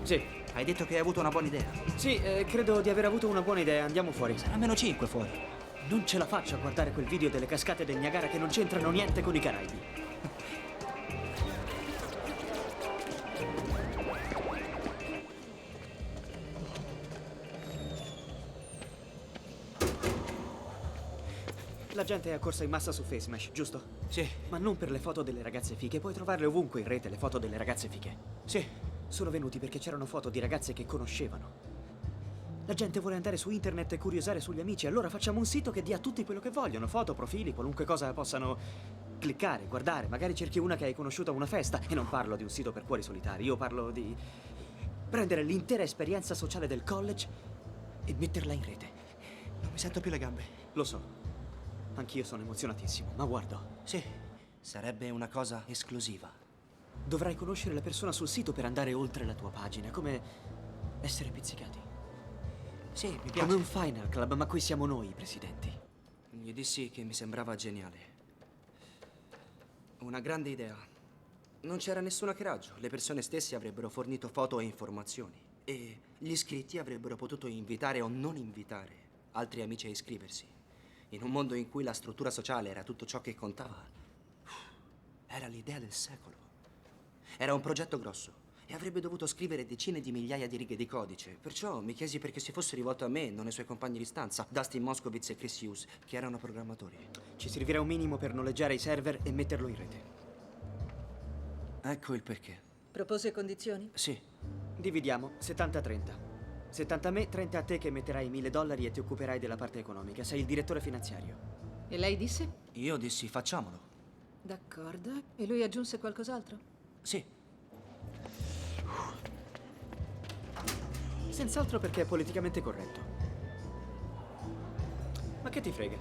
Sì, Hai detto che hai avuto una buona idea. sì, credo di aver avuto una buona idea. Andiamo fuori. Almeno 5 fuori. Non ce la faccio a guardare quel video delle cascate del Niagara che non c'entrano niente con i Caraibi. La gente è accorsa in massa su FaceMesh, giusto? Sì, Ma non per le foto delle ragazze fighe, puoi trovarle ovunque in rete le foto delle ragazze fighe. sì. Sono venuti perché c'erano foto di ragazze che conoscevano. La gente vuole andare su internet e curiosare sugli amici, allora facciamo un sito che dia a tutti quello che vogliono, foto, profili, qualunque cosa possano cliccare, guardare. Magari cerchi una che hai conosciuto a una festa, e non parlo di un sito per cuori solitari, io parlo di prendere l'intera esperienza sociale del college e metterla in rete. Non mi sento più le gambe. Lo so, anch'io sono emozionatissimo, ma guardo, Sì, sarebbe una cosa esclusiva. dovrai conoscere la persona sul sito per andare oltre la tua pagina, come essere pizzicati. Sì, mi piace. Come un final club, ma qui siamo noi i presidenti. Gli dissi che mi sembrava geniale. Una grande idea. Non c'era nessun hackeraggio. Le persone stesse avrebbero fornito foto e informazioni. E gli iscritti avrebbero potuto invitare o non invitare altri amici a iscriversi. In un mondo in cui la struttura sociale era tutto ciò che contava, era l'idea del secolo. Era un progetto grosso e avrebbe dovuto scrivere decine di migliaia di righe di codice. Perciò mi chiesi perché si fosse rivolto a me, non ai suoi compagni di stanza, Dustin Moskovitz e Chris Hughes, che erano programmatori. Ci servirà un minimo per noleggiare i server e metterlo in rete. Ecco il perché. Propose condizioni? Sì, Dividiamo 70-30. 70 a me, 30 a te che metterai $1000 e ti occuperai della parte economica. Sei il direttore finanziario. E lei disse? io dissi facciamolo. D'accordo. E lui aggiunse qualcos'altro? Sì, Senz'altro perché è politicamente corretto. Ma che ti frega?